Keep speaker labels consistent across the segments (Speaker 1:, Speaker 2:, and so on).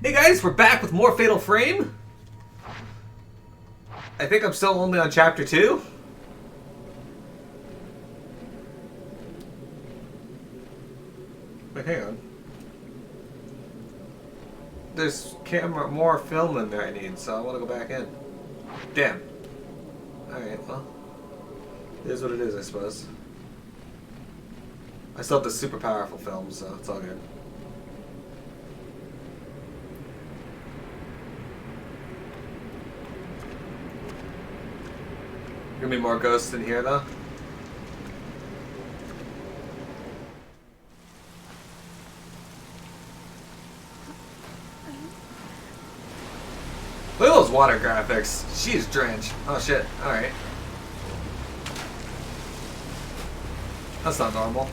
Speaker 1: Hey guys, we're back with more Fatal Frame. I think I'm still only on chapter 2. Wait, hang on. There's more film in there I need, so I want to go back in. Damn. Alright, well. It is what it is, I suppose. I still have the super powerful film, so it's all good. Gonna be more ghosts in here, though. Look at those water graphics. She's drenched. Oh shit. Alright. That's not normal.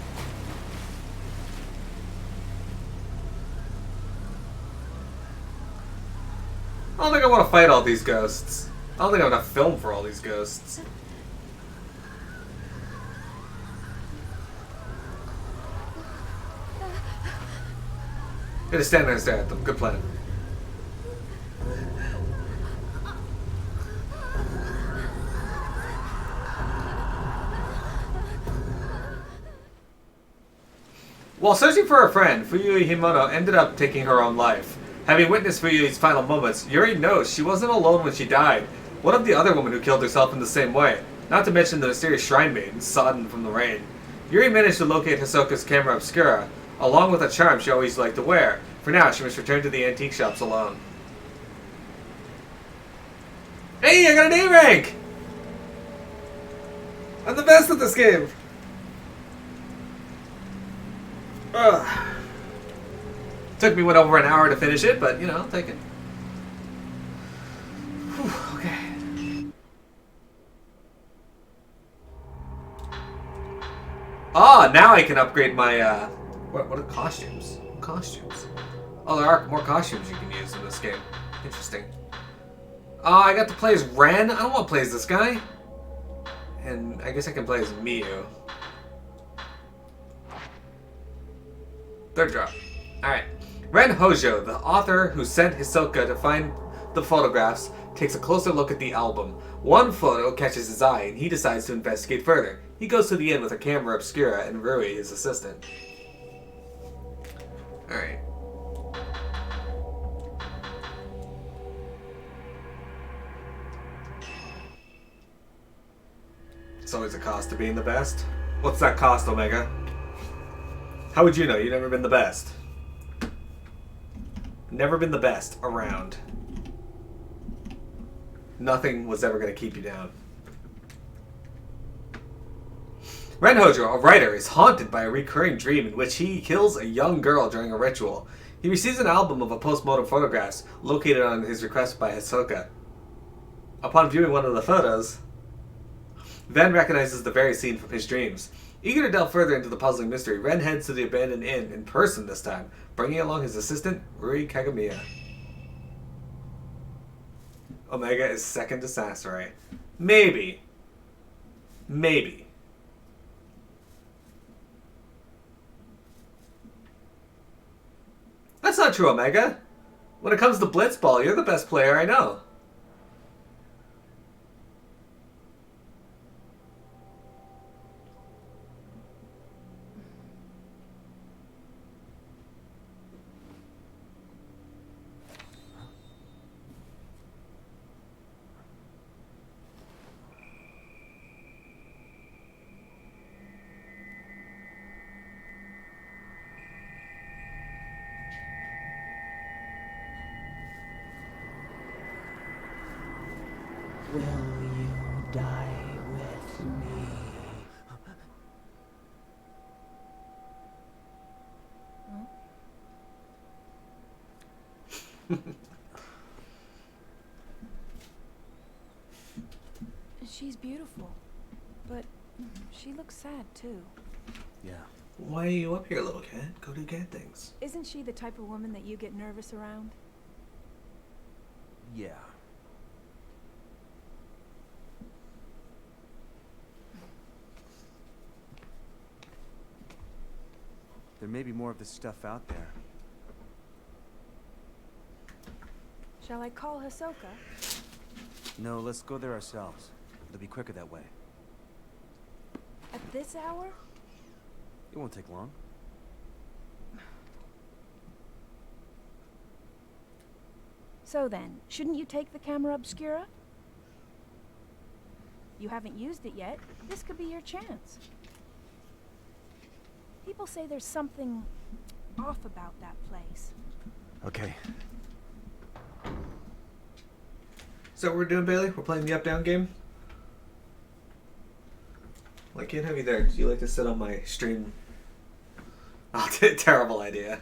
Speaker 1: I don't think I want to fight all these ghosts. I don't think I have enough film for all these ghosts. Gonna stand there and stare at them. Good plan. While searching for a friend, Fuyui Himono ended up taking her own life. Having witnessed Fuyui's final moments, Yuri knows she wasn't alone when she died. One of the other women who killed herself in the same way, not to mention the mysterious shrine maiden, sodden from the rain. Yuri managed to locate Hisoka's camera obscura, along with a charm she always liked to wear. For now, she must return to the antique shops alone. Hey, I got an A rank! I'm the best at this game! Ugh. Took me over an hour to finish it, but, you know, I'll take it. Whew, okay. Ah, now I can upgrade my, what are costumes? Costumes. Oh, there are more costumes you can use in this game. Interesting. I got to play as Ren. I don't want to play as this guy. And I guess I can play as Miu. Third drop. Alright. Ren Hojo, the author who sent Hisoka to find the photographs, takes a closer look at the album. One photo catches his eye, and he decides to investigate further. He goes to the inn with a camera obscura and Rui, his assistant. Alright. It's always a cost to being the best. What's that cost, Omega? How would you know? You've never been the best. Never been the best around. Nothing was ever going to keep you down. Ren Hojo, a writer, is haunted by a recurring dream in which he kills a young girl during a ritual. He receives an album of post-mortem photographs located on his request by Hisoka. Upon viewing one of the photos, Ren recognizes the very scene from his dreams. Eager to delve further into the puzzling mystery, Ren heads to the abandoned inn in person this time, bringing along his assistant, Rui Kagamiya. Omega is second to Sasori. Maybe. Maybe. That's not true, Omega. When it comes to Blitzball, you're the best player I know.
Speaker 2: Will you die with me?
Speaker 3: She's beautiful, but she looks sad too.
Speaker 4: Yeah.
Speaker 1: Why are you up here, little cat? Go do cat things.
Speaker 3: Isn't she the type of woman that you get nervous around?
Speaker 4: Yeah. There may be more of this stuff out there.
Speaker 3: Shall I call Hisoka?
Speaker 4: No, let's go there ourselves. It'll be quicker that way.
Speaker 3: At this hour?
Speaker 4: It won't take long.
Speaker 3: So then, shouldn't you take the camera obscura? You haven't used it yet. This could be your chance. People say there's something off about that place.
Speaker 4: Okay.
Speaker 1: So what we're doing, Bailey? We're playing the up-down game? Well, I can't have you there. Do you like to sit on my stream? Oh, terrible idea.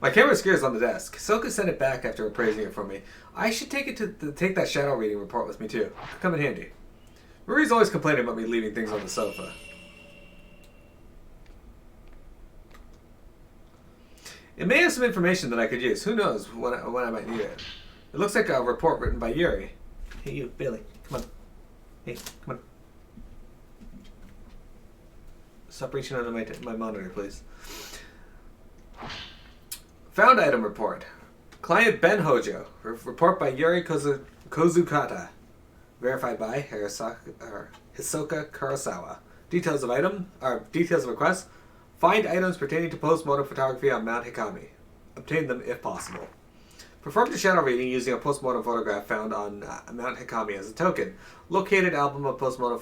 Speaker 1: My camera obscura is on the desk. Hisoka sent it back after appraising it for me. I should take it to take that shadow reading report with me too. It'll come in handy. Yuri's always complaining about me leaving things on the sofa. It may have some information that I could use. Who knows when I might need it. It looks like a report written by Yuri. Hey you, Bailey, come on. Hey, come on. Stop reaching onto my monitor, please. Found item report. Client Ren Hojo. Report by Yuri Kozukata. Verified by Hisoka Kurosawa. Details of request. Find items pertaining to postmortem photography on Mount Hikami. Obtain them if possible. Performed a shadow reading using a postmortem photograph found on Mount Hikami as a token. Located album of postmortem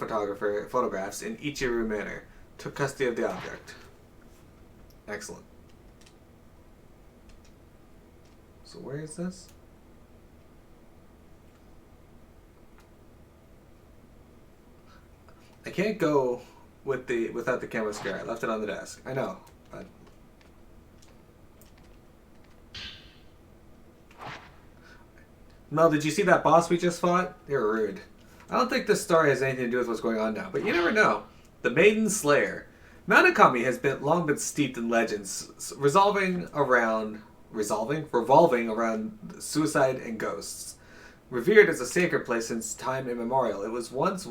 Speaker 1: photographs in Ichiru Manor. Took custody of the object. Excellent. So where is this? I can't go without the camera obscura. I left it on the desk. I know, but Mel, did you see that boss we just fought? They were rude. I don't think this story has anything to do with what's going on now, but you never know. The Maiden Slayer. Mount Hikami has long been steeped in legends, revolving around suicide and ghosts. Revered as a sacred place since time immemorial, it was once the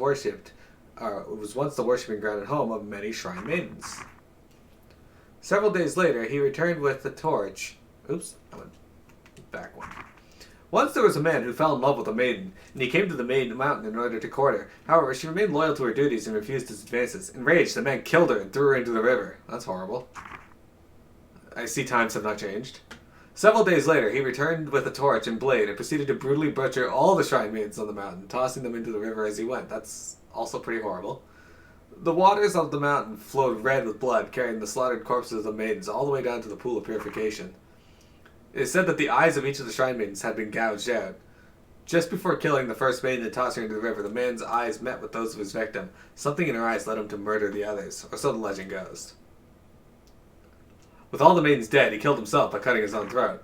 Speaker 1: worshipping ground and home of many shrine maidens. Several days later, he returned with the torch. Oops, I went back one. Once there was a man who fell in love with a maiden, and he came to the maiden mountain in order to court her. However, she remained loyal to her duties and refused his advances. Enraged, the man killed her and threw her into the river. That's horrible. I see times have not changed. Several days later, he returned with a torch and blade and proceeded to brutally butcher all the shrine maidens on the mountain, tossing them into the river as he went. That's also pretty horrible. The waters of the mountain flowed red with blood, carrying the slaughtered corpses of the maidens all the way down to the pool of purification. It is said that the eyes of each of the shrine maidens had been gouged out. Just before killing the first maiden and tossing her into the river, the man's eyes met with those of his victim. Something in her eyes led him to murder the others, or so the legend goes. With all the maidens dead, he killed himself by cutting his own throat.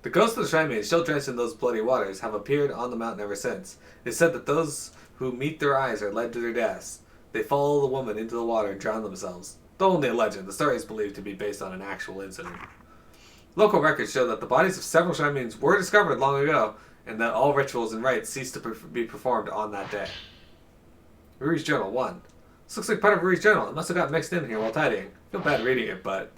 Speaker 1: The ghosts of the shrine maidens, still drenched in those bloody waters, have appeared on the mountain ever since. It is said that those who meet their eyes are led to their deaths. They follow the woman into the water and drown themselves. Though only a legend, the story is believed to be based on an actual incident. Local records show that the bodies of several shrine maidens were discovered long ago, and that all rituals and rites ceased to be performed on that day. Ruri's Journal 1. This looks like part of Ruri's Journal. It must have got mixed in here while tidying. I feel bad reading it, but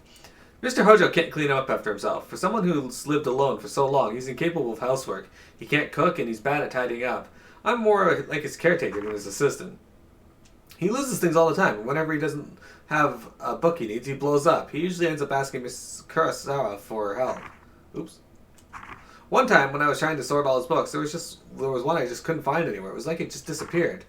Speaker 1: Mr. Hojo can't clean up after himself. For someone who's lived alone for so long, he's incapable of housework. He can't cook, and he's bad at tidying up. I'm more like his caretaker than his assistant. He loses things all the time, and whenever he doesn't have a book he needs, he blows up. He usually ends up asking Miss Kurosawa for help. Oops. One time, when I was trying to sort all his books, there was one I just couldn't find anywhere. It was like it just disappeared.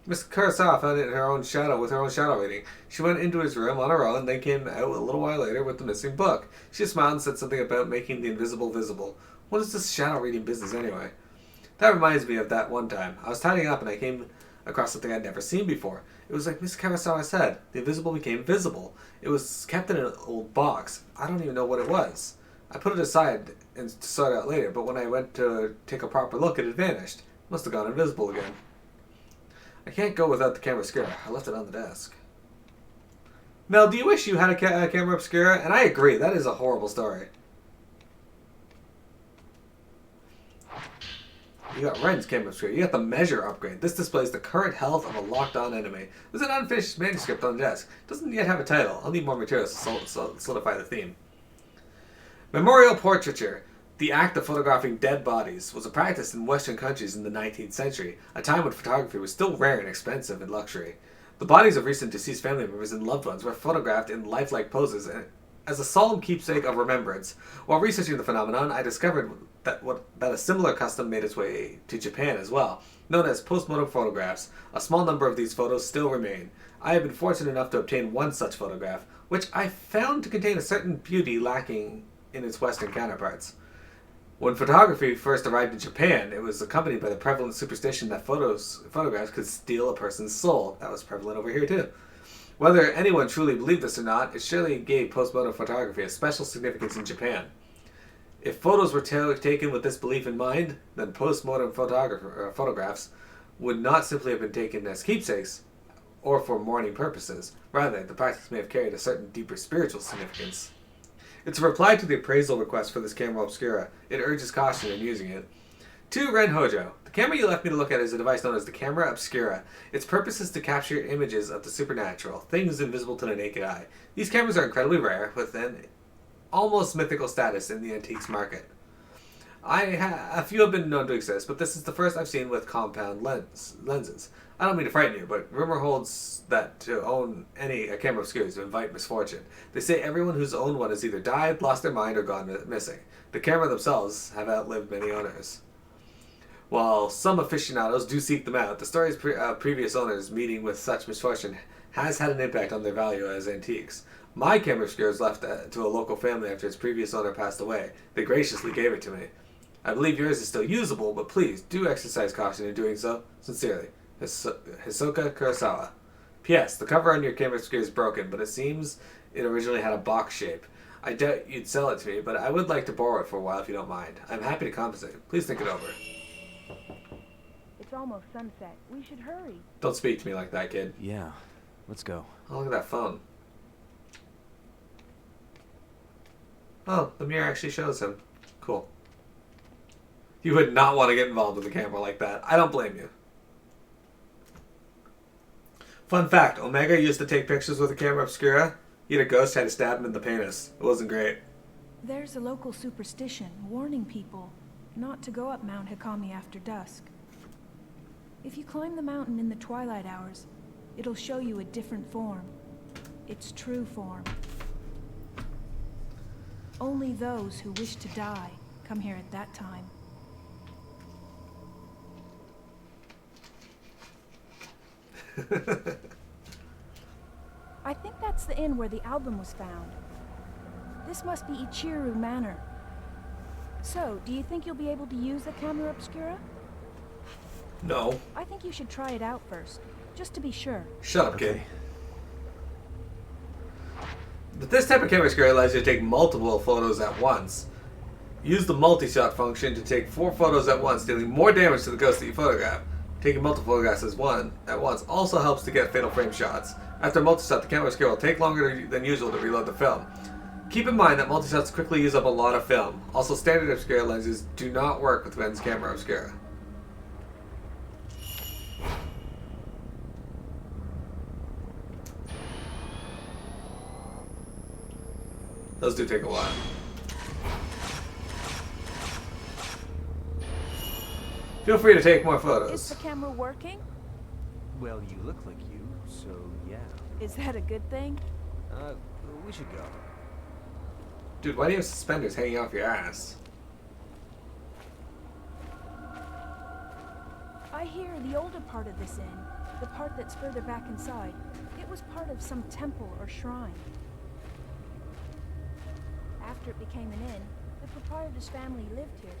Speaker 1: Miss Kurosawa found it in her own shadow reading. She went into his room on her own, and then came out a little while later with the missing book. She smiled and said something about making the invisible visible. What is this shadow reading business anyway? That reminds me of that one time. I was tidying up and I came across something I'd never seen before. It was like Miss Kurosawa said. The invisible became visible. It was kept in an old box. I don't even know what it was. I put it aside and to sort it out later, but when I went to take a proper look, it had vanished. It must have gone invisible again. I can't go without the camera obscura. I left it on the desk. Mel, do you wish you had a camera obscura? And I agree, that is a horrible story. You got Ren's camera obscura. You got the measure upgrade. This displays the current health of a locked-on enemy. There's an unfinished manuscript on the desk. It doesn't yet have a title. I'll need more materials to solidify the theme. Memorial portraiture. The act of photographing dead bodies was a practice in Western countries in the 19th century, a time when photography was still rare and expensive in luxury. The bodies of recent deceased family members and loved ones were photographed in lifelike poses as a solemn keepsake of remembrance. While researching the phenomenon, I discovered that a similar custom made its way to Japan as well. Known as postmortem photographs, a small number of these photos still remain. I have been fortunate enough to obtain one such photograph, which I found to contain a certain beauty lacking in its Western counterparts. When photography first arrived in Japan, it was accompanied by the prevalent superstition that photographs could steal a person's soul. That was prevalent over here too. Whether anyone truly believed this or not, it surely gave postmortem photography a special significance in Japan. If photos were taken with this belief in mind, then postmortem photographs would not simply have been taken as keepsakes or for mourning purposes. Rather, the practice may have carried a certain deeper spiritual significance. It's a reply to the appraisal request for this camera obscura. It urges caution in using it. To Ren Hojo, the camera you left me to look at is a device known as the camera obscura. Its purpose is to capture images of the supernatural, things invisible to the naked eye. These cameras are incredibly rare, with an almost mythical status in the antiques market. A few have been known to exist, but this is the first I've seen with compound lenses. I don't mean to frighten you, but rumor holds that to own a camera obscura is to invite misfortune. They say everyone who's owned one has either died, lost their mind, or gone missing. The camera themselves have outlived many owners. While some aficionados do seek them out, the stories of previous owners meeting with such misfortune has had an impact on their value as antiques. My camera obscura was left to a local family after its previous owner passed away. They graciously gave it to me. I believe yours is still usable, but please do exercise caution in doing so. Sincerely, Hisoka Kurosawa. P.S. The cover on your camera obscura is broken, but it seems it originally had a box shape. I doubt you'd sell it to me, but I would like to borrow it for a while if you don't mind. I'm happy to compensate. Please think it over.
Speaker 3: It's almost sunset. We should hurry.
Speaker 1: Don't speak to me like that, kid.
Speaker 4: Yeah, let's go.
Speaker 1: Oh, look at that phone. Oh, the mirror actually shows him. Cool. You would not want to get involved with a camera like that. I don't blame you. Fun fact, Omega used to take pictures with a camera obscura. He had a ghost had to stab him in the penis. It wasn't great.
Speaker 3: There's a local superstition warning people not to go up Mount Hikami after dusk. If you climb the mountain in the twilight hours, it'll show you a different form. Its true form. Only those who wish to die come here at that time. I think that's the inn where the album was found. This must be Ichiru Manor. So, do you think you'll be able to use the camera obscura?
Speaker 1: No.
Speaker 3: I think you should try it out first, just to be sure.
Speaker 1: Shut up, kid. But this type of camera obscura allows you to take multiple photos at once. Use the multi-shot function to take 4 photos at once, dealing more damage to the ghost that you photograph. Taking multiple photographs at once also helps to get fatal frame shots. After multi-shot, the camera obscura will take longer than usual to reload the film. Keep in mind that multi-shots quickly use up a lot of film. Also, standard obscura lenses do not work with Ren's camera obscura. Those do take a while. Feel free to take more
Speaker 3: Is
Speaker 1: photos.
Speaker 3: the camera working?
Speaker 4: Well, you look like you, so yeah.
Speaker 3: Is that a good thing?
Speaker 4: We should go.
Speaker 1: Dude, why do you have suspenders hanging off your ass?
Speaker 3: I hear the older part of this inn, the part that's further back inside, it was part of some temple or shrine. After it became an inn, the proprietor's family lived here.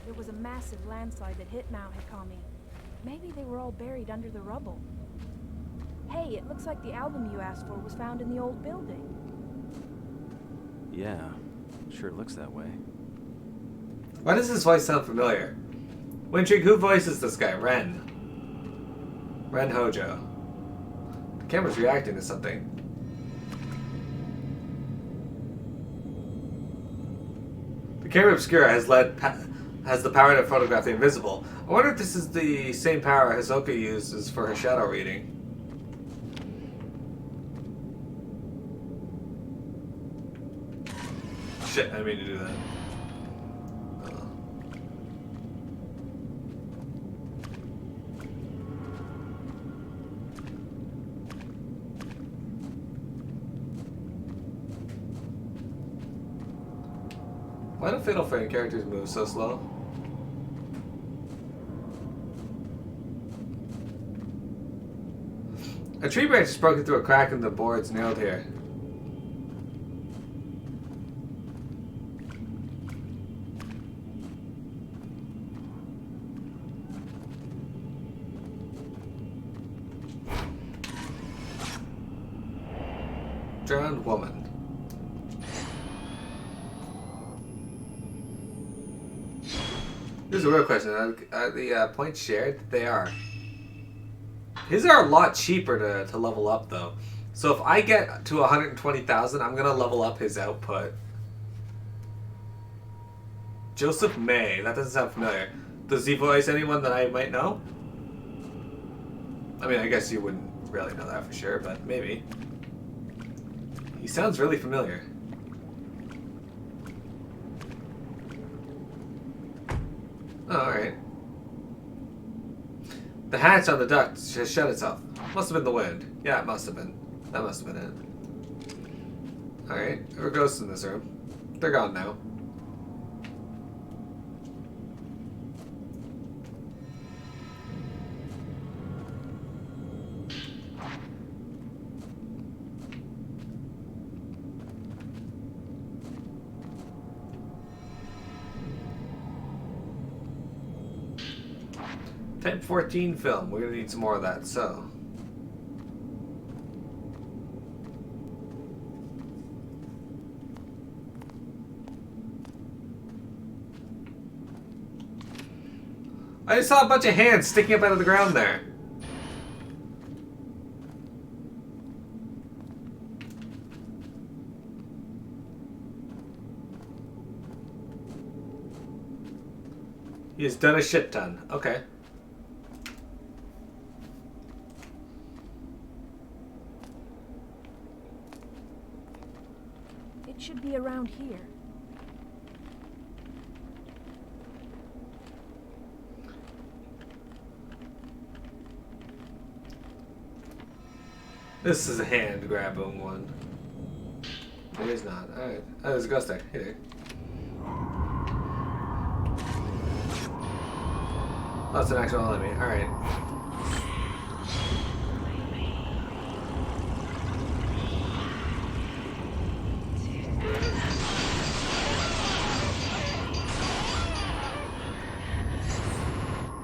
Speaker 3: There was a massive landslide that hit Mount Hikami. Maybe they were all buried under the rubble. Hey, it looks like the album you asked for was found in the old building.
Speaker 4: Yeah, sure looks that way.
Speaker 1: Why does his voice sound familiar? Wintrig, who voices this guy? Ren Hojo. The camera's reacting to something. The camera obscura has the power to photograph the invisible. I wonder if this is the same power Hisoka uses for her shadow reading. Shit, I didn't mean to do that. Why do Fatal Frame characters move so slow? A tree branch is broken through a crack in the boards nailed here. Drowned woman. Here's a real question. Are the points shared? They are. His are a lot cheaper to level up, though. So if I get to 120,000, I'm going to level up his output. Joseph May. That doesn't sound familiar. Does he voice anyone that I might know? I mean, I guess you wouldn't really know that for sure, but maybe. He sounds really familiar. Oh, alright. The hatch on the duct just shut itself. Must have been the wind. Yeah, it must have been. That must have been it. Alright, there are ghosts in this room. They're gone now. Type 14 film. We're gonna need some more of that, so. I just saw a bunch of hands sticking up out of the ground there. He has done a shit ton. Okay.
Speaker 3: It should be around here.
Speaker 1: This is a hand grabbing one. It is not. Alright. Oh, there's a ghost there. Hey there. Oh, it's an actual enemy. Alright.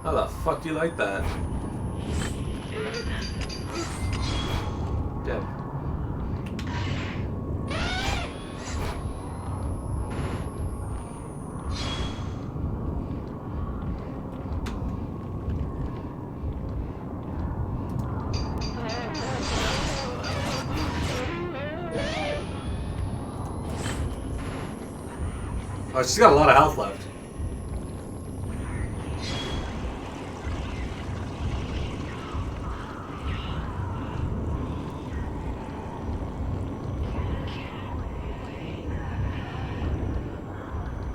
Speaker 1: How the fuck do you like that? Dead. Oh, she's got a lot of health left.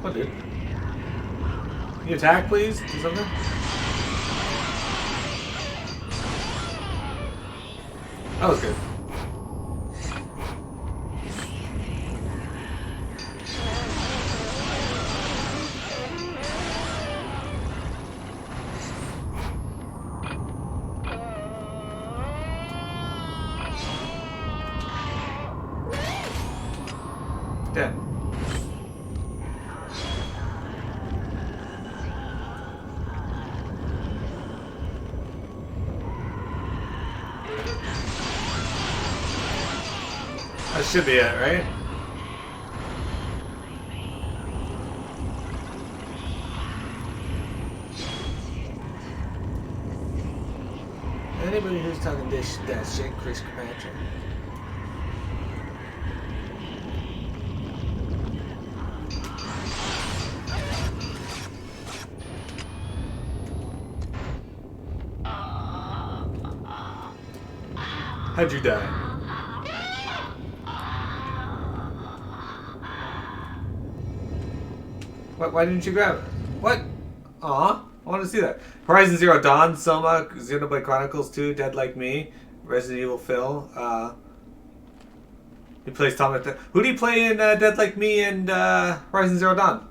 Speaker 1: Oh, dude. Can you attack, please? Do something? That was good. Dead. That should be it, right? Anybody who's talking this that shit, Chris Patrick. How'd you die? What? Why didn't you grab it? What? Aw, I want to see that. Horizon Zero Dawn, Soma, Xenoblade Chronicles 2, Dead Like Me, Resident Evil Phil. He plays Tom. Who do you play in Dead Like Me and Horizon Zero Dawn?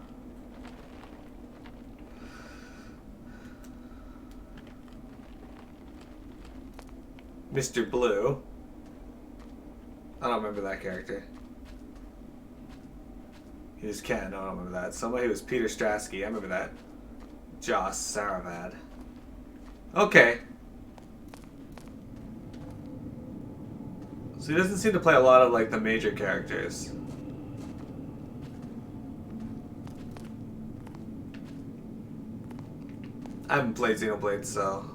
Speaker 1: Mr. Blue. I don't remember that character. He was Ken. I don't remember that. Somebody was Peter Strasky. I remember that. Joss Saravad. Okay. So he doesn't seem to play a lot of like the major characters. I haven't played Xenoblade, so.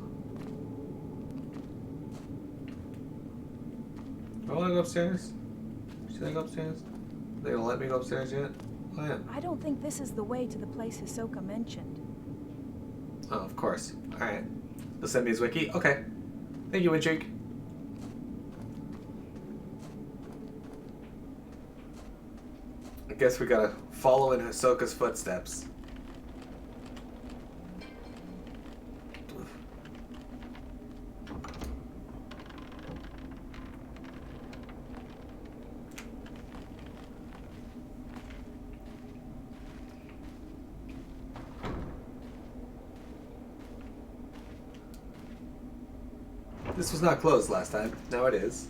Speaker 1: Do I want to go upstairs? Should I go upstairs? They gonna let me go upstairs yet? Oh yeah.
Speaker 3: I don't think this is the way to the place Hisoka mentioned.
Speaker 1: Oh, of course. Alright. They'll send me his wiki? Okay. Thank you, Wintrick. I guess we gotta follow in Hisoka's footsteps. This was not closed last time. Now it is.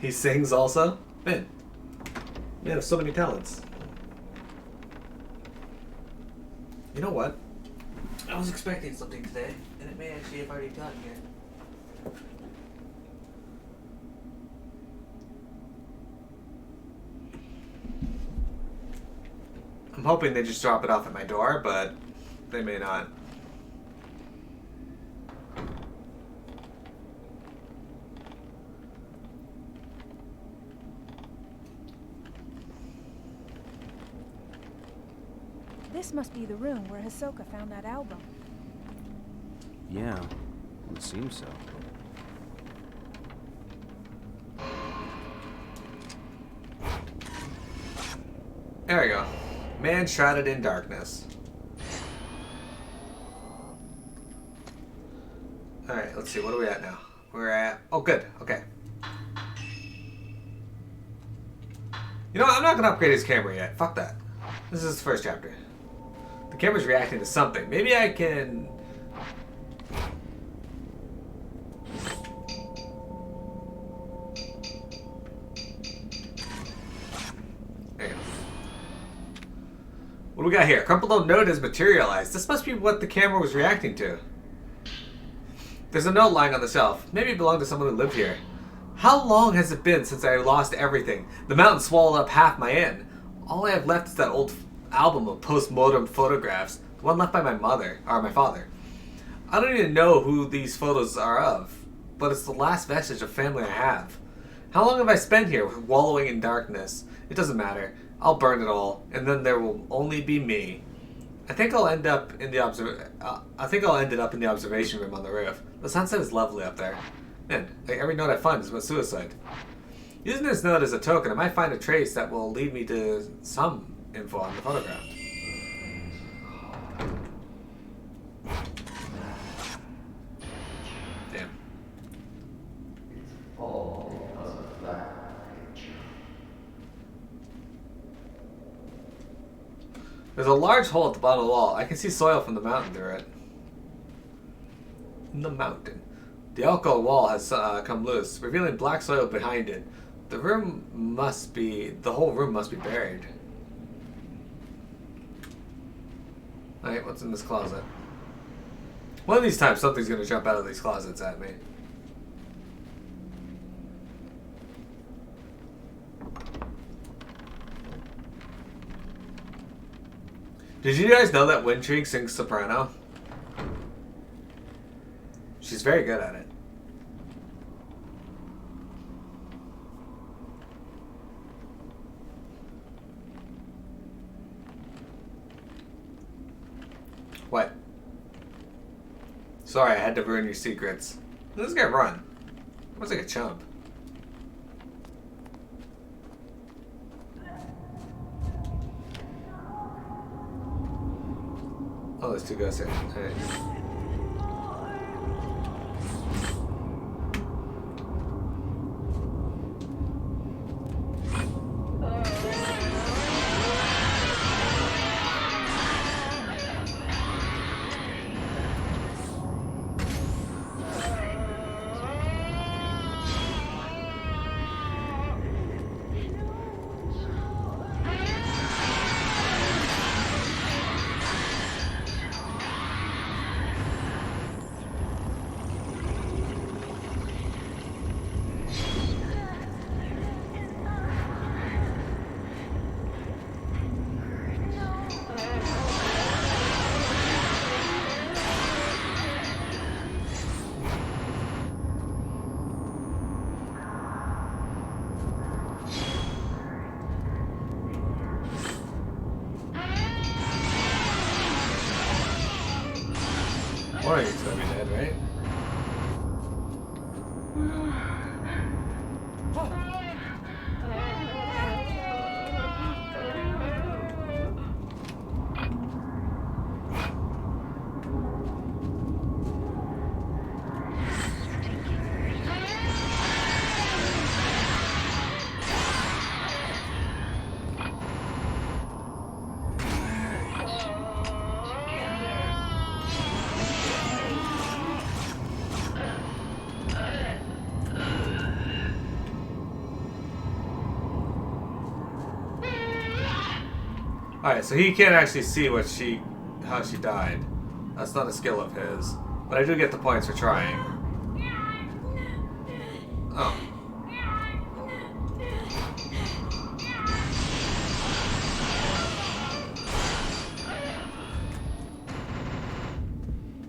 Speaker 1: He sings also? Man. Man have so many talents. You know what? I was expecting something today, and it may actually have already gotten here. I'm hoping they just drop it off at my door, but they may not.
Speaker 3: This must be the room where Hisoka found that album.
Speaker 4: Yeah, it seems so.
Speaker 1: There we go. Man shrouded in darkness. Alright, let's see. What are we at now? We're at... Oh, good. Okay. You know what? I'm not going to upgrade his camera yet. Fuck that. This is the first chapter. The camera's reacting to something. Maybe I can... There you go. What do we got here? A crumpled up note has materialized. This must be what the camera was reacting to. There's a note lying on the shelf. Maybe it belonged to someone who lived here. How long has it been since I lost everything? The mountain swallowed up half my inn. All I have left is that old album of post-mortem photographs. The one left by my father. I don't even know who these photos are of, but it's the last vestige of family I have. How long have I spent here, wallowing in darkness? It doesn't matter. I'll burn it all, and then there will only be me. I think I'll end up in the observation room on the roof. The sunset is lovely up there. Man, like every note I find is about suicide. Using this note as a token, I might find a trace that will lead me to some info on the photograph. Damn. There's a large hole at the bottom of the wall. I can see soil from the mountain through it. In the mountain. The alcove wall has come loose, revealing black soil behind it. The whole room must be buried. Alright, what's in this closet? One of these times something's gonna jump out of these closets at me. Did you guys know that Wintrick sings soprano? She's very good at it. What? Sorry, I had to ruin your secrets. Let this guy run. Looks like a chump. Oh, there's two ghosts here. Alright. One of you's gonna be dead, right? Alright, so he can't actually see how she died. That's not a skill of his. But I do get the points for trying. Oh.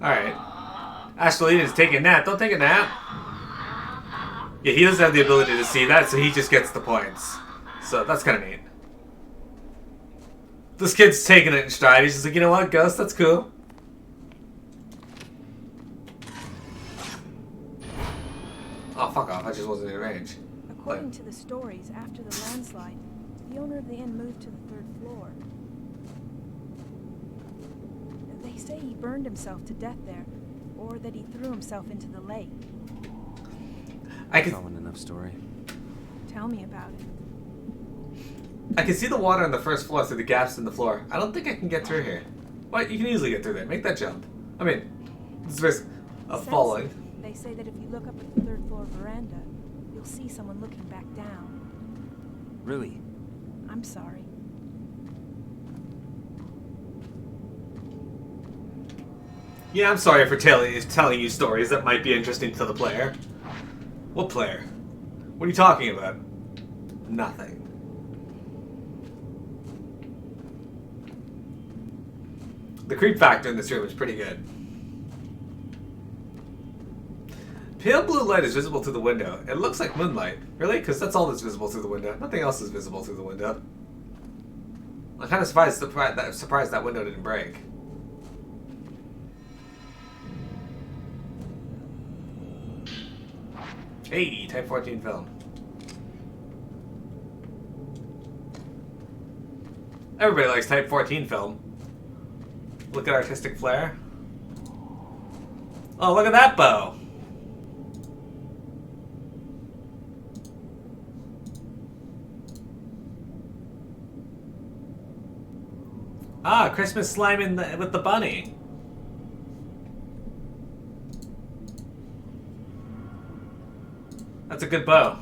Speaker 1: Alright. Ashley's taking a nap. Don't take a nap. Yeah, he doesn't have the ability to see that, so he just gets the points. So that's kind of neat. This kid's taking it in stride. He's just like, you know what, Ghost, that's cool. Oh, fuck off. I just wasn't in range.
Speaker 3: According to the stories, after the landslide, the owner of the inn moved to the 3rd floor. They say he burned himself to death there, or that he threw himself into the lake.
Speaker 4: Common enough story.
Speaker 3: Tell me about it.
Speaker 1: I can see the water on the 1st floor through the gaps in the floor. I don't think I can get through here. What? You can easily get through there. Make that jump. I mean, there's risk of falling.
Speaker 3: They say that if you look up at the 3rd floor veranda, you'll see someone looking back down.
Speaker 4: Really?
Speaker 3: I'm sorry.
Speaker 1: Yeah, I'm sorry for telling you stories that might be interesting to the player. What player? What are you talking about? Nothing. The creep factor in this room is pretty good. Pale blue light is visible through the window. It looks like moonlight. Really? Because that's all that's visible through the window. Nothing else is visible through the window. I'm kind of surprised that window didn't break. Hey, Type 14 film. Everybody likes Type 14 film. Look at artistic flair. Oh, look at that bow. Ah, Christmas slime with the bunny. That's a good bow.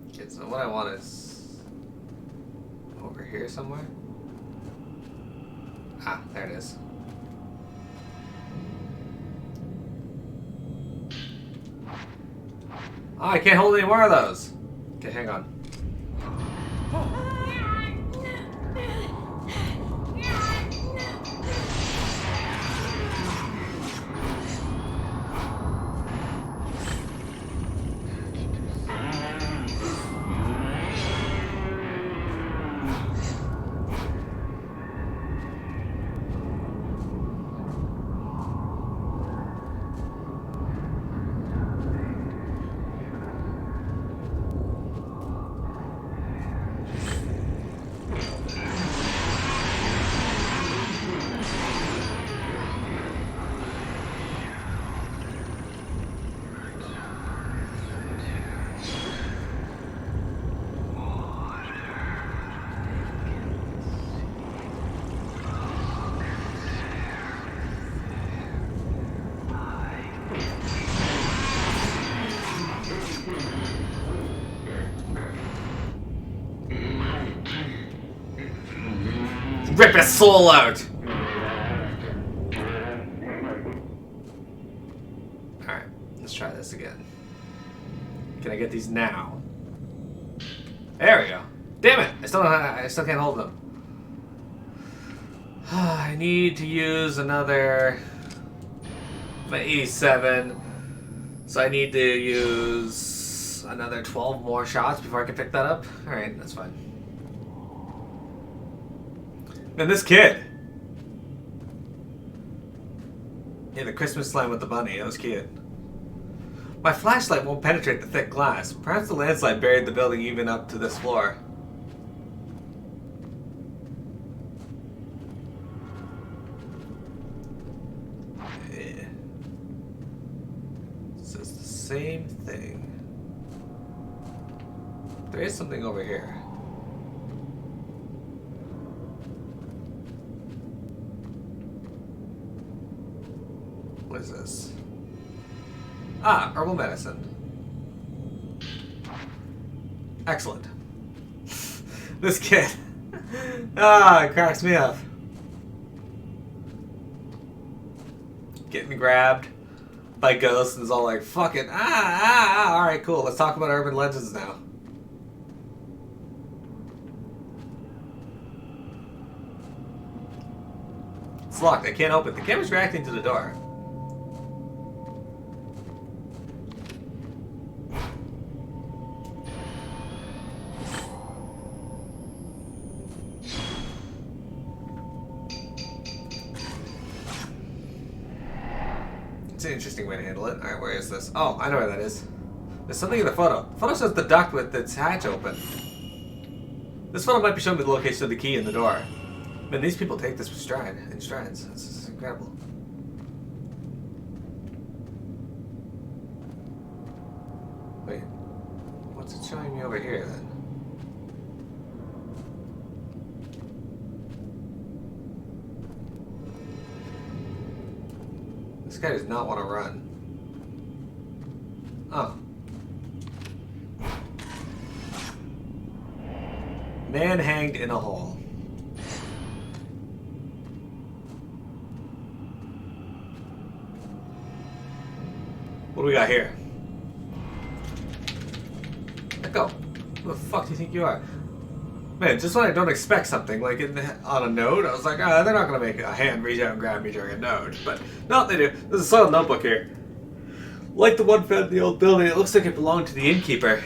Speaker 1: Okay, so what I want is over here somewhere. Ah, there it is. Oh, I can't hold any more of those. Okay, hang on. Rip his soul out! Alright, let's try this again. Can I get these now? There we go. Damn it! I still can't hold them. I need to use another 87. So I need to use another 12 more shots before I can pick that up. Alright, that's fine. And this kid. Yeah, the Christmas slime with the bunny. That was cute. My flashlight won't penetrate the thick glass. Perhaps the landslide buried the building even up to this floor. Yeah. This is the same thing. There is something over here. What is this? Ah, herbal medicine. Excellent. This kid. It cracks me up. Getting grabbed by ghosts and is all like, fuck it. Alright, cool. Let's talk about urban legends now. It's locked. I can't open it. The camera's reacting to the door. It's an interesting way to handle it. Alright, where is this? Oh, I know where that is. There's something in the photo. The photo shows the duct with its hatch open. This photo might be showing me the location of the key in the door. Man, these people take this in strides. This is incredible. Wait, what's it showing me over here then? This guy does not want to run. Oh. Man hanged in a hole. What do we got here? Let go. Who the fuck do you think you are? Man, just when I don't expect something, like on a note, I was like, they're not going to make a hand reach out and grab me during a note. But no, they do. There's a soiled notebook here. Like the one found in the old building, it looks like it belonged to the innkeeper.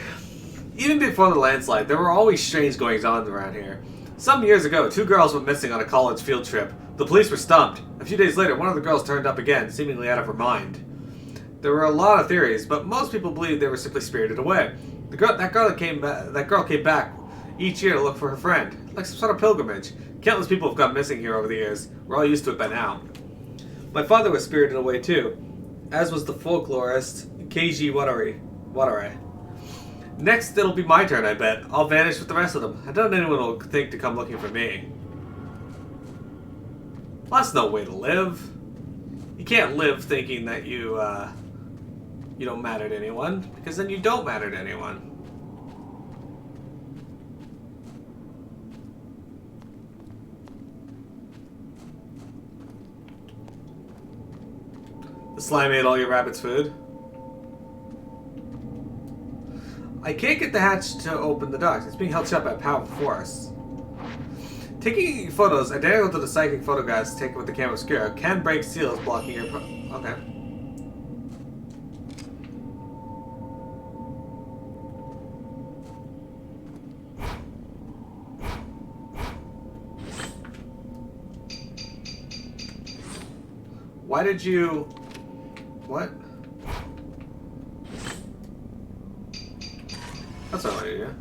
Speaker 1: Even before the landslide, there were always strange goings-on around here. Some years ago, 2 girls went missing on a college field trip. The police were stumped. A few days later, one of the girls turned up again, seemingly out of her mind. There were a lot of theories, but most people believed they were simply spirited away. That girl came back each year to look for her friend, like some sort of pilgrimage. Countless people have gone missing here over the years. We're all used to it by now. My father was spirited away too, as was the folklorist Keiji Watare. Next, it'll be my turn, I bet. I'll vanish with the rest of them. I doubt anyone will think to come looking for me. Well, that's no way to live. You can't live thinking that you don't matter to anyone, because then you don't matter to anyone. The slime ate all your rabbit's food. I can't get the hatch to open the duct. It's being held shut by a powerful force. Taking photos identical to the psychic photographs taken with the camera obscura can break seals blocking your... Okay. Why did you... What? That's not what I do.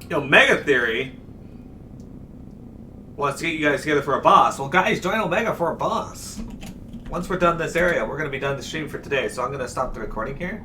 Speaker 1: Yo, Mega Theory wants to get you guys together for a boss. Well, guys, join Omega for a boss. Once we're done this area, we're going to be done the stream for today, so I'm going to stop the recording here.